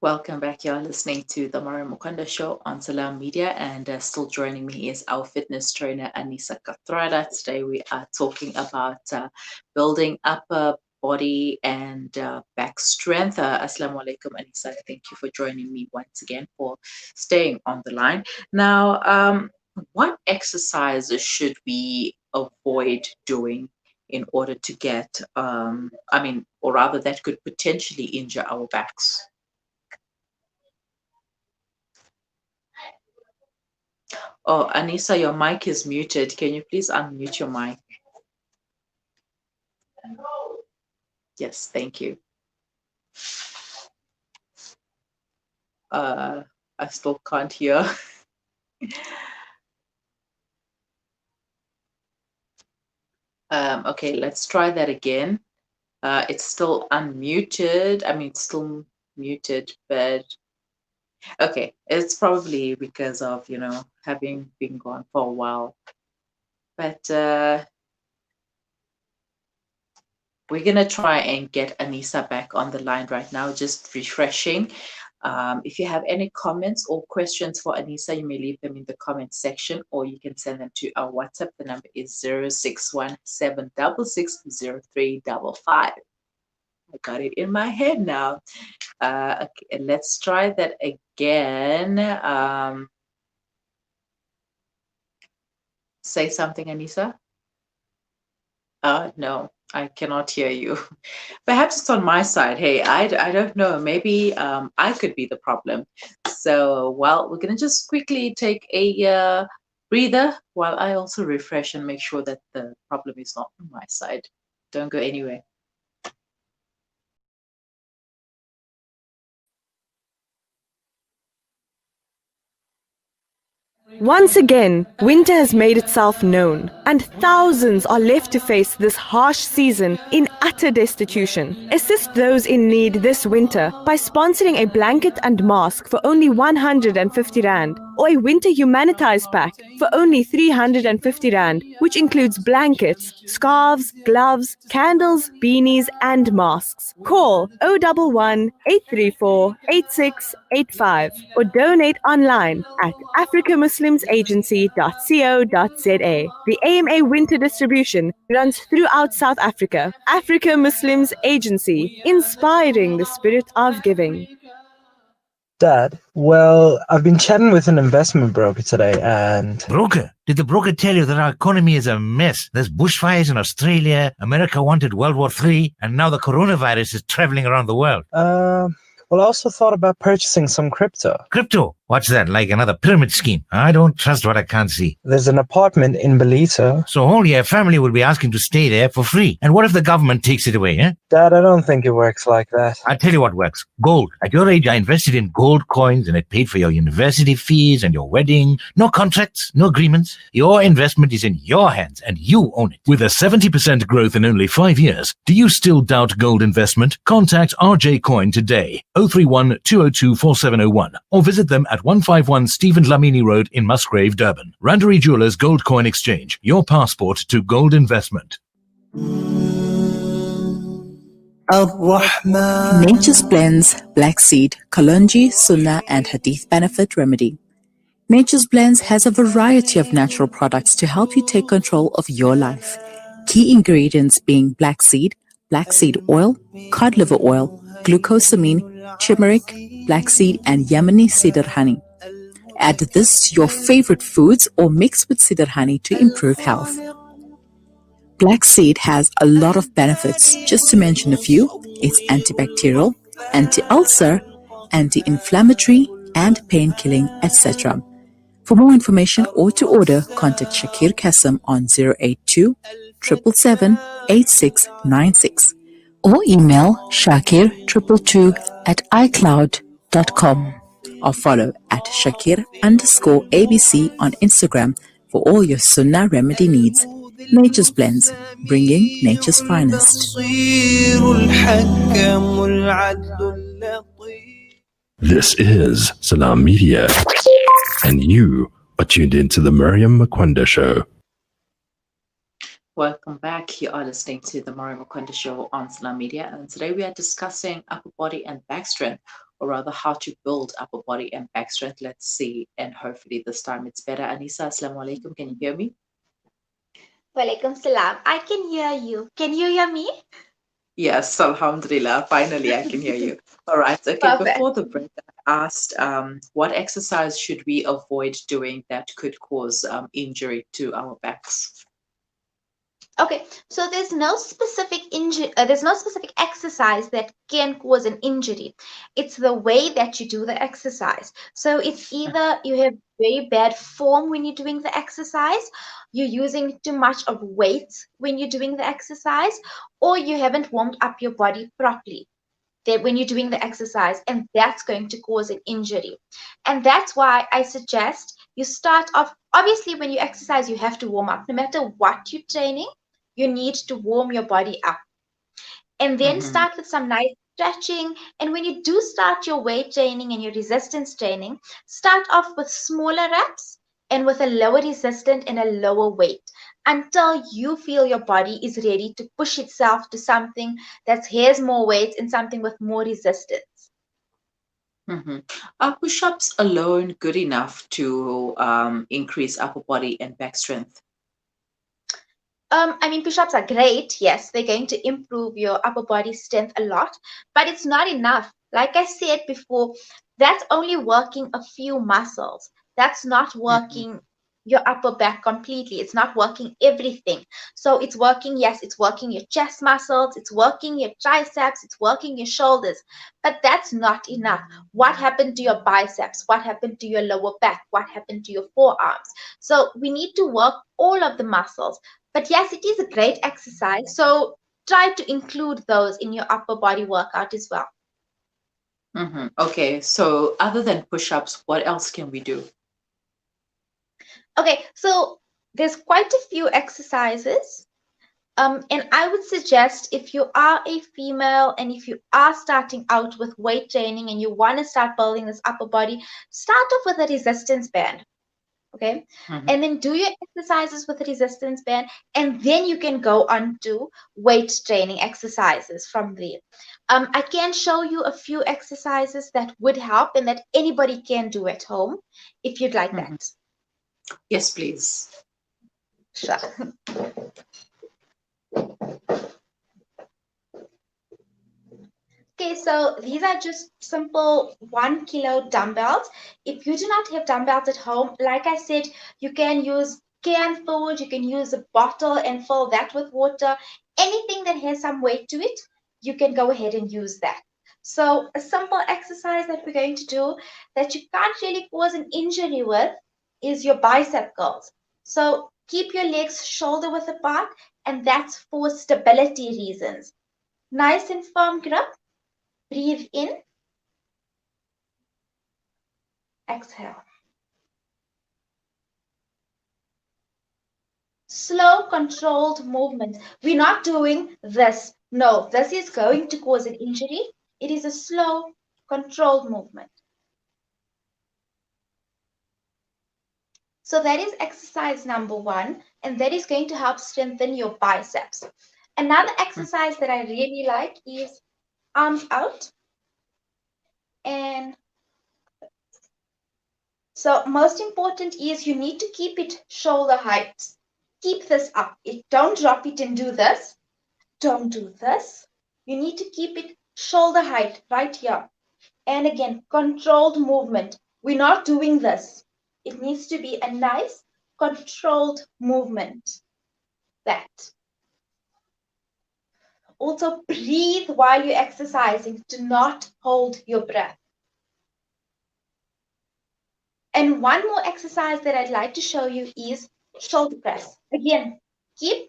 Welcome back. You're listening to the Maryam Mkwanda show on Salam Media, and still joining me is our fitness trainer Aneesa Kathrada. Today we are talking about building upper body and back strength. Assalamu alaikum, Aneesa. Thank you for joining me once again, for staying on the line. Now, what exercises should we avoid doing in order to get, or rather, that could potentially injure our backs? Oh, Aneesa, your mic is muted. Can you please unmute your mic? Yes, thank you. I still can't hear. Okay, let's try that again. It's still unmuted. It's still muted, but okay. It's probably because of, having been gone for a while. But we're going to try and get Aneesa back on the line right now, just refreshing. If you have any comments or questions for Aneesa, you may leave them in the comment section, or you can send them to our WhatsApp. The number is 0617660355. I got it in my head now. Okay, let's try that again. Say something, Aneesa. No, I cannot hear you. Perhaps it's on my side. Hey, I don't know. Maybe I could be the problem. So, well, we're going to just quickly take a breather while I also refresh and make sure that the problem is not on my side. Don't go anywhere. Once again, winter has made itself known, and thousands are left to face this harsh season in utter destitution. Assist those in need this winter by sponsoring a blanket and mask for only 150 Rand, or a winter humanitize pack for only 350 Rand, which includes blankets, scarves, gloves, candles, beanies, and masks. Call 011 834 8685 or donate online at africamuslimsagency.co.za. The AMA winter distribution runs throughout South Africa. Africa Muslims Agency, inspiring the spirit of giving. Dad, well, I've been chatting with an investment broker today and... Broker? Did the broker tell you that our economy is a mess? There's bushfires in Australia, America wanted World War III, and now the coronavirus is traveling around the world. Well, I also thought about purchasing some crypto. Crypto? What's that, like another pyramid scheme? I don't trust what I can't see. There's an apartment in Belito. So all your family will be asking to stay there for free. And what if the government takes it away, eh? Dad, I don't think it works like that. I'll tell you what works. Gold. At your age, I invested in gold coins and it paid for your university fees and your wedding. No contracts, no agreements. Your investment is in your hands and you own it. With a 70% growth in only 5 years, do you still doubt gold investment? Contact RJ Coin today, 031 202 4701, or visit them at 151 Stephen Lamini Road in Musgrave, Durban. Randery Jewelers Gold Coin Exchange, your passport to gold investment. Nature's Blends Black Seed, Kalonji, Sunnah and Hadith Benefit Remedy. Nature's Blends has a variety of natural products to help you take control of your life. Key ingredients being black seed oil, cod liver oil, glucosamine, turmeric, black seed and Yemeni cedar honey. Add this to your favorite foods or mix with cedar honey to improve health. Black seed has a lot of benefits. Just to mention a few, it's antibacterial, anti-ulcer, anti-inflammatory, and pain-killing, etc. For more information or to order, contact Shakir Kassam on 082 777 8696 or email shakir222@icloud.com or follow at Shakir_ABC on Instagram for all your Sunnah remedy needs. Nature's Blends, bringing nature's finest. This is Salam Media, and you are tuned into the Maryam Mkwanda Show. Welcome back. You are listening to the Maryam Mkwanda Show on Salam Media, and today we are discussing upper body and back strength. or rather how to build upper body and back strength. Let's see, and hopefully this time it's better. Aneesa, assalamu alaikum. Can you hear me? Walaikum salam. I can hear you. Can you hear me? Yes, alhamdulillah. Finally, I can hear you. All right. Okay. Perfect. Before the break, I asked what exercise should we avoid doing that could cause injury to our backs? Okay, so there's no specific injury, there's no specific exercise that can cause an injury. It's the way that you do the exercise. So it's either you have very bad form when you're doing the exercise, you're using too much of weight when you're doing the exercise, or you haven't warmed up your body properly when you're doing the exercise, and that's going to cause an injury. And that's why I suggest you start off. Obviously, when you exercise, you have to warm up. No matter what you're training, you need to warm your body up. And then start with some nice stretching. And when you do start your weight training and your resistance training, start off with smaller reps and with a lower resistance and a lower weight until you feel your body is ready to push itself to something that has more weight and something with more resistance. Are push-ups alone good enough to increase upper body and back strength? I mean, push-ups are great. Yes, they're going to improve your upper body strength a lot, but it's not enough. Like I said before, that's only working a few muscles. That's not working your upper back completely. It's not working everything. So it's working, yes, it's working your chest muscles, it's working your triceps, it's working your shoulders, but that's not enough. What happened to your biceps? What happened to your lower back? What happened to your forearms? So we need to work all of the muscles. But yes, it is a great exercise. So try to include those in your upper body workout as well. Okay, so other than push-ups, what else can we do? Okay, so there's quite a few exercises. And I would suggest if you are a female and if you are starting out with weight training and you want to start building this upper body, start off with a resistance band. Okay, and then do your exercises with a resistance band, and then you can go on to weight training exercises from there. I can show you a few exercises that would help and that anybody can do at home if you'd like that. Yes, please. Sure. Okay, so these are just simple 1 kilo dumbbells. If you do not have dumbbells at home, like I said, you can use canned food, you can use a bottle and fill that with water. Anything that has some weight to it, you can go ahead and use that. So a simple exercise that we're going to do that you can't really cause an injury with is your bicep curls. So keep your legs shoulder width apart, and that's for stability reasons. Nice and firm grip. Breathe in, exhale. Slow, controlled movement. We're not doing this. No, this is going to cause an injury. It is a slow, controlled movement. So that is exercise number 1, and that is going to help strengthen your biceps. Another exercise that I really like is arms out. And so most important is you need to keep it shoulder height. Keep this up. Don't drop it and do this. Don't do this. You need to keep it shoulder height right here. And again, controlled movement. We're not doing this. It needs to be a nice, controlled movement. That. Also, breathe while you're exercising. Do not hold your breath. And one more exercise that I'd like to show you is shoulder press. Again, keep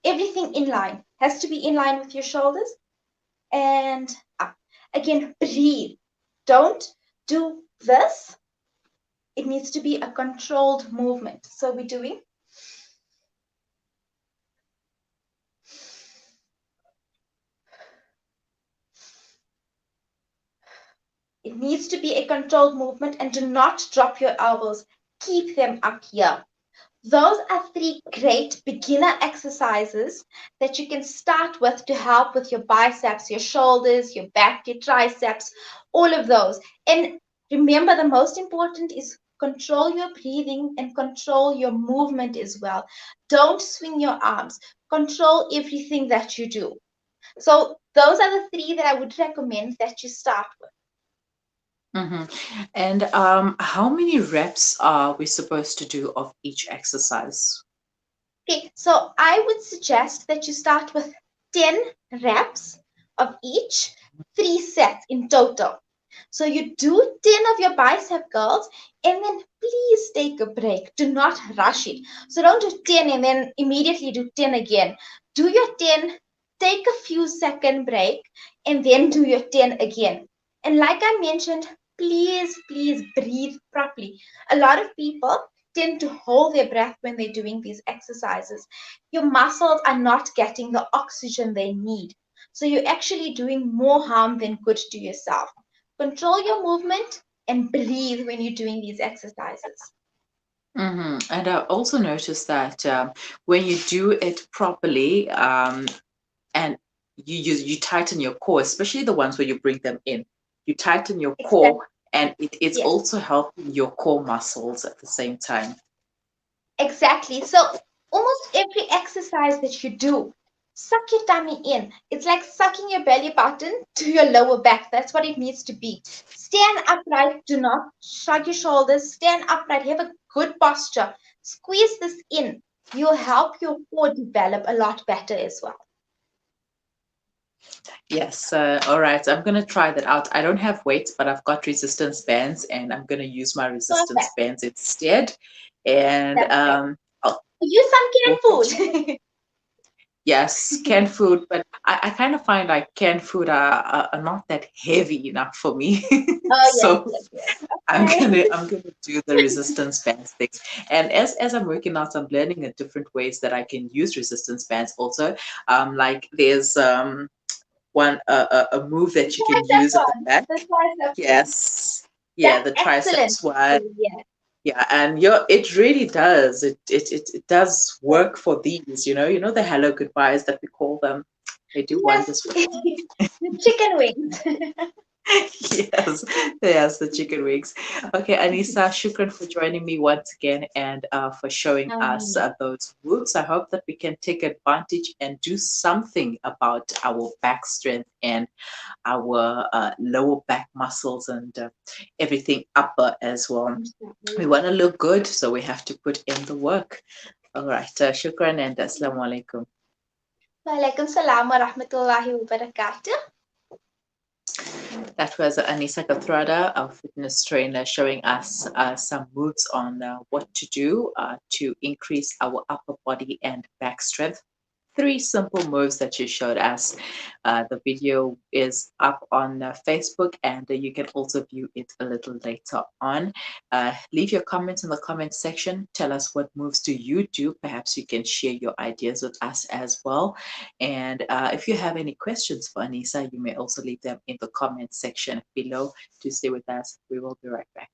everything in line. Has to be in line with your shoulders. And up. Again, breathe. Don't do this. It needs to be a controlled movement. So we're doing. It needs to be a controlled movement, and do not drop your elbows. Keep them up here. Those are three great beginner exercises that you can start with to help with your biceps, your shoulders, your back, your triceps, all of those. And remember, the most important is control your breathing and control your movement as well. Don't swing your arms. Control everything that you do. So those are the three that I would recommend that you start with. And how many reps are we supposed to do of each exercise? Okay, so I would suggest that you start with 10 reps of each, 3 sets in total. So you do 10 of your bicep curls and then please take a break. Do not rush it. So don't do 10 and then immediately do 10 again. Do your 10, take a few second break, and then do your 10 again. And like I mentioned, please breathe properly. A lot of people tend to hold their breath when they're doing these exercises. Your muscles are not getting the oxygen they need. So you're actually doing more harm than good to yourself. Control your movement and breathe when you're doing these exercises. And I also noticed that when you do it properly, and you tighten your core, especially the ones where you bring them in, you tighten your Exactly. core, and it's Yes. also helping your core muscles at the same time. Exactly. So almost every exercise that you do, suck your tummy in. It's like sucking your belly button to your lower back. That's what it needs to be. Stand upright. Do not shrug your shoulders. Stand upright. Have a good posture. Squeeze this in. You'll help your core develop a lot better as well. Yes, all right. I'm gonna try that out. I don't have weights, but I've got resistance bands, and I'm gonna use my resistance Perfect. bands instead. And That's great. I'll, Use some we'll canned continue. food. Yes, canned food, but I kind of find like canned food are not that heavy enough for me. Oh yes, So yes, yes. I'm Okay. gonna do the resistance bands things. And as I'm working out, I'm learning the different ways that I can use resistance bands also. Like there's one a move that you can Tricep use at the one. back. The tricep one. Yes. Yeah, That's the excellent. triceps one. Yeah. Yeah, and it really does. It does work for these, you know the hello goodbyes that we call them. They do Yes. wonders for The chicken wings. yes, yes, the chicken wings. Okay, Aneesa, shukran for joining me once again and for showing us Um, those moves. I hope that we can take advantage and do something about our back strength and our lower back muscles and everything upper as well. We want to look good, so we have to put in the work. All right, shukran and assalamu alaikum. Walaikum salam wa rahmatullahi wa barakatuh. That was Aneesa Kathrada, our fitness trainer, showing us some moves on what to do to increase our upper body and back strength. Three simple moves that she showed us. The video is up on Facebook, and you can also view it a little later on. Leave your comments in the comment section. Tell us what moves do you do. Perhaps you can share your ideas with us as well. And if you have any questions for Aneesa, you may also leave them in the comment section below. Do stay with us. We will be right back.